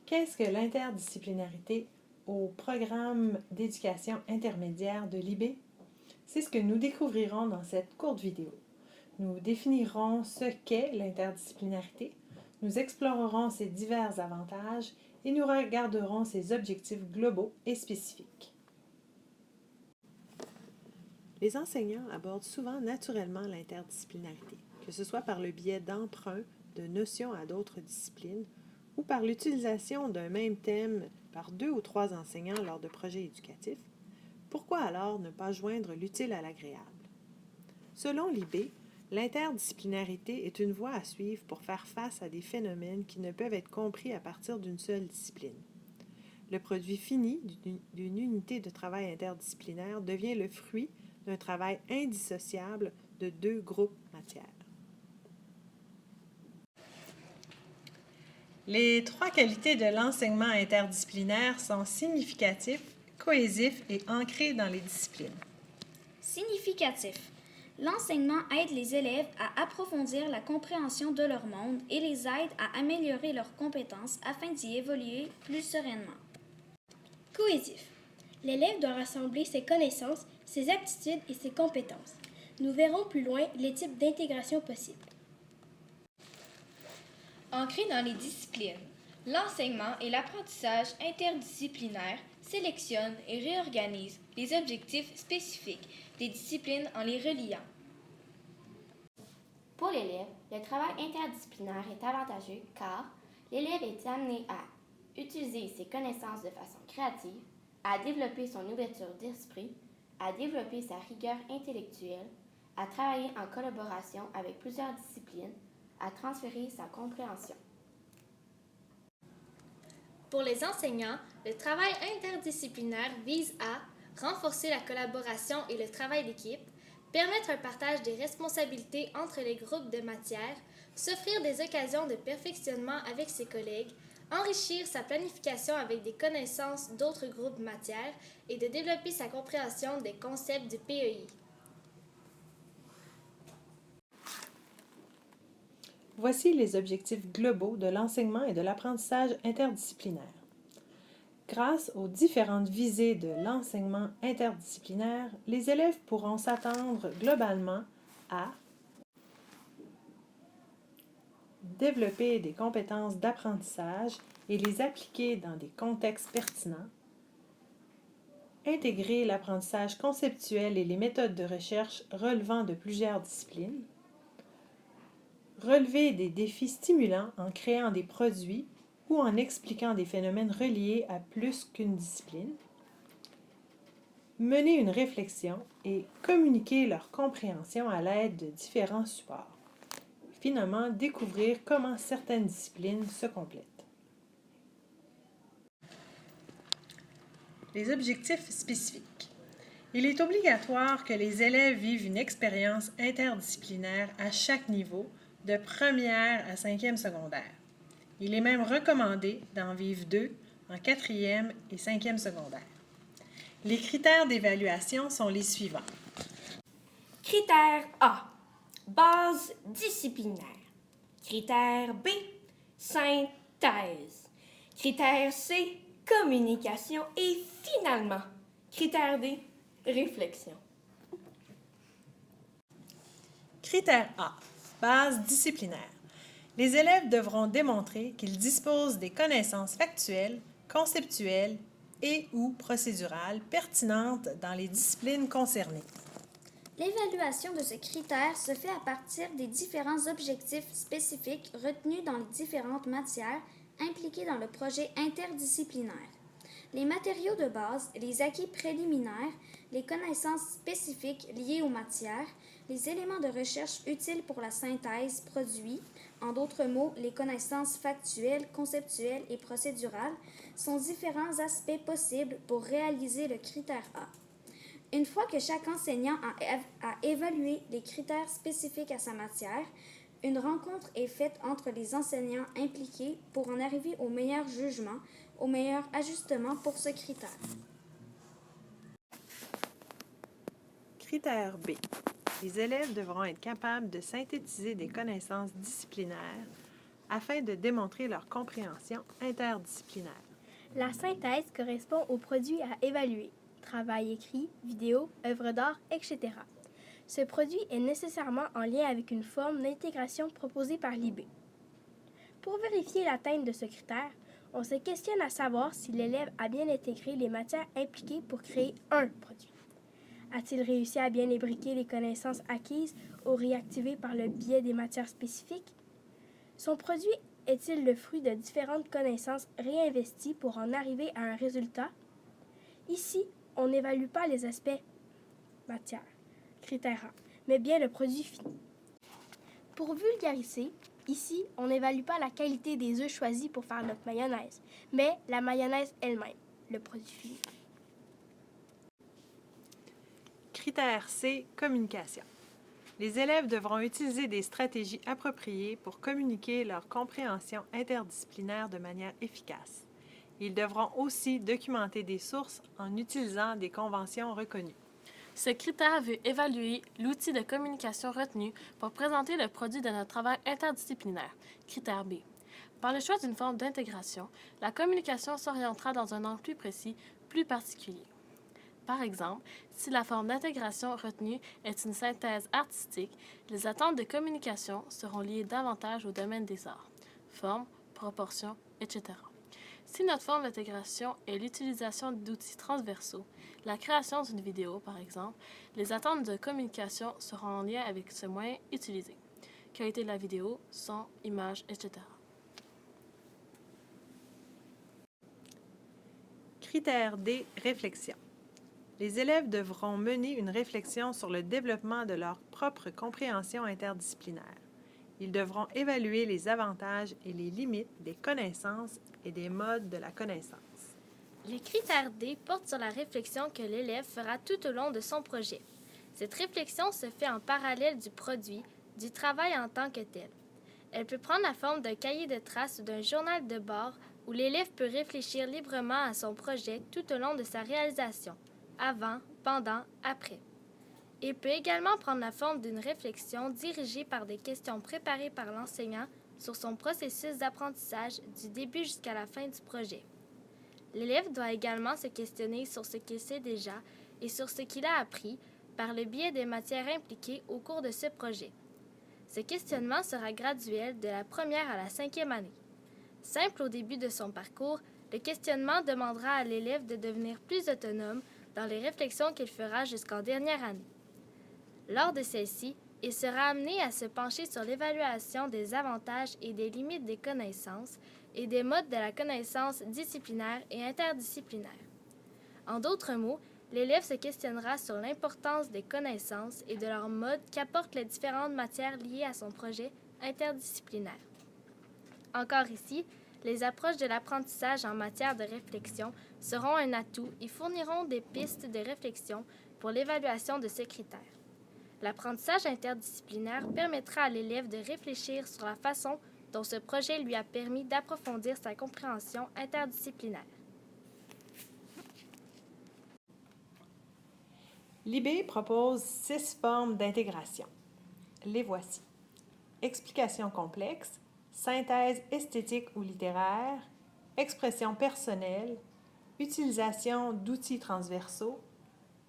Qu'est-ce que l'interdisciplinarité au programme d'éducation intermédiaire de l'IB? C'est ce que nous découvrirons dans cette courte vidéo. Nous définirons ce qu'est l'interdisciplinarité, nous explorerons ses divers avantages et nous regarderons ses objectifs globaux et spécifiques. Les enseignants abordent souvent naturellement l'interdisciplinarité, que ce soit par le biais d'emprunts de notions à d'autres disciplines ou par l'utilisation d'un même thème par 2 ou 3 enseignants lors de projets éducatifs. Pourquoi alors ne pas joindre l'utile à l'agréable? Selon l'IB, l'interdisciplinarité est une voie à suivre pour faire face à des phénomènes qui ne peuvent être compris à partir d'une seule discipline. Le produit fini d'une unité de travail interdisciplinaire devient le fruit d'un travail indissociable de 2 groupes matières. Les 3 qualités de l'enseignement interdisciplinaire sont significatif, cohésif et ancré dans les disciplines. Significatif. L'enseignement aide les élèves à approfondir la compréhension de leur monde et les aide à améliorer leurs compétences afin d'y évoluer plus sereinement. Cohésif. L'élève doit rassembler ses connaissances, ses aptitudes et ses compétences. Nous verrons plus loin les types d'intégration possibles. Ancré dans les disciplines, l'enseignement et l'apprentissage interdisciplinaires sélectionnent et réorganisent les objectifs spécifiques des disciplines en les reliant. Pour l'élève, le travail interdisciplinaire est avantageux car l'élève est amené à utiliser ses connaissances de façon créative, à développer son ouverture d'esprit, à développer sa rigueur intellectuelle, à travailler en collaboration avec plusieurs disciplines, à transférer sa compréhension. Pour les enseignants, le travail interdisciplinaire vise à renforcer la collaboration et le travail d'équipe, permettre un partage des responsabilités entre les groupes de matières, s'offrir des occasions de perfectionnement avec ses collègues, enrichir sa planification avec des connaissances d'autres groupes matières et de développer sa compréhension des concepts du PEI. Voici les objectifs globaux de l'enseignement et de l'apprentissage interdisciplinaire. Grâce aux différentes visées de l'enseignement interdisciplinaire, les élèves pourront s'attendre globalement à développer des compétences d'apprentissage et les appliquer dans des contextes pertinents, intégrer l'apprentissage conceptuel et les méthodes de recherche relevant de plusieurs disciplines, relever des défis stimulants en créant des produits ou en expliquant des phénomènes reliés à plus qu'une discipline, mener une réflexion et communiquer leur compréhension à l'aide de différents supports. Finalement, découvrir comment certaines disciplines se complètent. Les objectifs spécifiques. Il est obligatoire que les élèves vivent une expérience interdisciplinaire à chaque niveau, de première à 5e secondaire. Il est même recommandé d'en vivre 2 en 4e et 5e secondaire. Les critères d'évaluation sont les suivants. Critère A. Base disciplinaire. Critère B. Synthèse. Critère C. Communication. Et finalement, critère D. Réflexion. Critère A. Base disciplinaire. Les élèves devront démontrer qu'ils disposent des connaissances factuelles, conceptuelles et ou procédurales pertinentes dans les disciplines concernées. L'évaluation de ce critère se fait à partir des différents objectifs spécifiques retenus dans les différentes matières impliquées dans le projet interdisciplinaire. Les matériaux de base, les acquis préliminaires, les connaissances spécifiques liées aux matières, les éléments de recherche utiles pour la synthèse produit, en d'autres mots, les connaissances factuelles, conceptuelles et procédurales, sont différents aspects possibles pour réaliser le critère A. Une fois que chaque enseignant a évalué les critères spécifiques à sa matière, une rencontre est faite entre les enseignants impliqués pour en arriver au meilleur jugement, au meilleur ajustement pour ce critère. Critère B. Les élèves devront être capables de synthétiser des connaissances disciplinaires afin de démontrer leur compréhension interdisciplinaire. La synthèse correspond aux produits à évaluer, travail écrit, vidéo, œuvre d'art, etc. Ce produit est nécessairement en lien avec une forme d'intégration proposée par l'IB. Pour vérifier l'atteinte de ce critère, on se questionne à savoir si l'élève a bien intégré les matières impliquées pour créer un produit. A-t-il réussi à bien ébriquer les connaissances acquises ou réactivées par le biais des matières spécifiques? Son produit est-il le fruit de différentes connaissances réinvesties pour en arriver à un résultat? Ici, on n'évalue pas les aspects matière, critère A, mais bien le produit fini. Pour vulgariser, ici, on n'évalue pas la qualité des œufs choisis pour faire notre mayonnaise, mais la mayonnaise elle-même, le produit fini. Critère C, communication. Les élèves devront utiliser des stratégies appropriées pour communiquer leur compréhension interdisciplinaire de manière efficace. Ils devront aussi documenter des sources en utilisant des conventions reconnues. Ce critère veut évaluer l'outil de communication retenu pour présenter le produit de notre travail interdisciplinaire. Critère B. Par le choix d'une forme d'intégration, la communication s'orientera dans un angle plus précis, plus particulier. Par exemple, si la forme d'intégration retenue est une synthèse artistique, les attentes de communication seront liées davantage au domaine des arts, forme, proportion, etc. Si notre forme d'intégration est l'utilisation d'outils transversaux, la création d'une vidéo, par exemple, les attentes de communication seront en lien avec ce moyen utilisé. Qualité de la vidéo, son, image, etc. Critère D, réflexion. Les élèves devront mener une réflexion sur le développement de leur propre compréhension interdisciplinaire. Ils devront évaluer les avantages et les limites des connaissances et des modes de la connaissance. Le critère D porte sur la réflexion que l'élève fera tout au long de son projet. Cette réflexion se fait en parallèle du produit, du travail en tant que tel. Elle peut prendre la forme d'un cahier de traces ou d'un journal de bord où l'élève peut réfléchir librement à son projet tout au long de sa réalisation, avant, pendant, après. Il peut également prendre la forme d'une réflexion dirigée par des questions préparées par l'enseignant sur son processus d'apprentissage du début jusqu'à la fin du projet. L'élève doit également se questionner sur ce qu'il sait déjà et sur ce qu'il a appris par le biais des matières impliquées au cours de ce projet. Ce questionnement sera graduel de la première à la 5e année. Simple au début de son parcours, le questionnement demandera à l'élève de devenir plus autonome dans les réflexions qu'il fera jusqu'en dernière année. Lors de celle-ci, il sera amené à se pencher sur l'évaluation des avantages et des limites des connaissances et des modes de la connaissance disciplinaire et interdisciplinaire. En d'autres mots, l'élève se questionnera sur l'importance des connaissances et de leurs modes qu'apportent les différentes matières liées à son projet interdisciplinaire. Encore ici, les approches de l'apprentissage en matière de réflexion seront un atout et fourniront des pistes de réflexion pour l'évaluation de ces critères. L'apprentissage interdisciplinaire permettra à l'élève de réfléchir sur la façon dont ce projet lui a permis d'approfondir sa compréhension interdisciplinaire. L'IB propose 6 formes d'intégration. Les voici. Explication complexe, synthèse esthétique ou littéraire, expression personnelle, utilisation d'outils transversaux,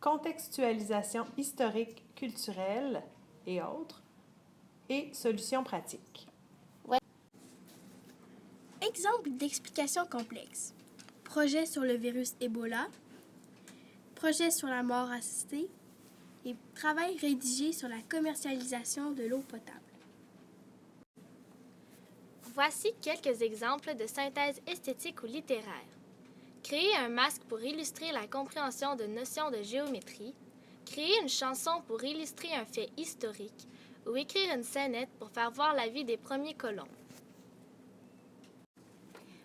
contextualisation historique, culturelle et autres, et solutions pratiques. Exemple d'explication complexe. Projet sur le virus Ebola, projet sur la mort assistée et travail rédigé sur la commercialisation de l'eau potable. Voici quelques exemples de synthèse esthétique ou littéraire. Créer un masque pour illustrer la compréhension de notions de géométrie, créer une chanson pour illustrer un fait historique ou écrire une scénette pour faire voir la vie des premiers colons.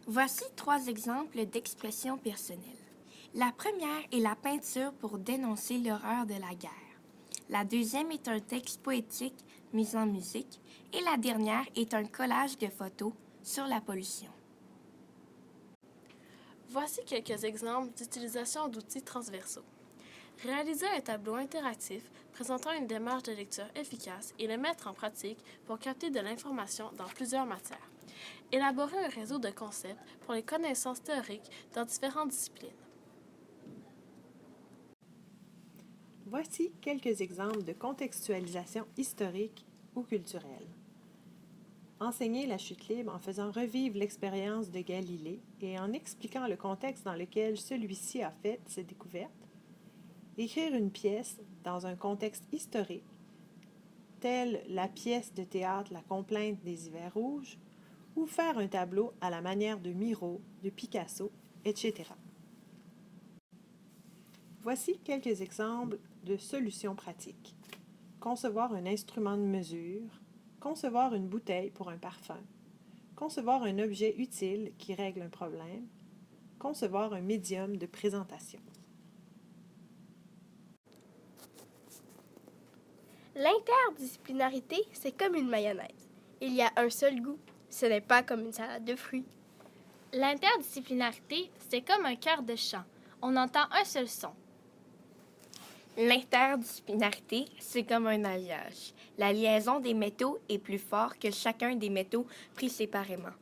Voici 3 exemples d'expression personnelle. La première est la peinture pour dénoncer l'horreur de la guerre. La deuxième est un texte poétique mis en musique et la dernière est un collage de photos sur la pollution. Voici quelques exemples d'utilisation d'outils transversaux. Réaliser un tableau interactif présentant une démarche de lecture efficace et le mettre en pratique pour capter de l'information dans plusieurs matières. Élaborer un réseau de concepts pour les connaissances théoriques dans différentes disciplines. Voici quelques exemples de contextualisation historique ou culturelle. Enseigner la chute libre en faisant revivre l'expérience de Galilée et en expliquant le contexte dans lequel celui-ci a fait ses découvertes. Écrire une pièce dans un contexte historique, telle la pièce de théâtre La Complainte des Hivers rouges, ou faire un tableau à la manière de Miro, de Picasso, etc. Voici quelques exemples de solutions pratiques. Concevoir un instrument de mesure, concevoir une bouteille pour un parfum, concevoir un objet utile qui règle un problème, concevoir un médium de présentation. L'interdisciplinarité, c'est comme une mayonnaise. Il y a un seul goût. Ce n'est pas comme une salade de fruits. L'interdisciplinarité, c'est comme un chœur de chant. On entend un seul son. L'interdisciplinarité, c'est comme un alliage. La liaison des métaux est plus forte que chacun des métaux pris séparément.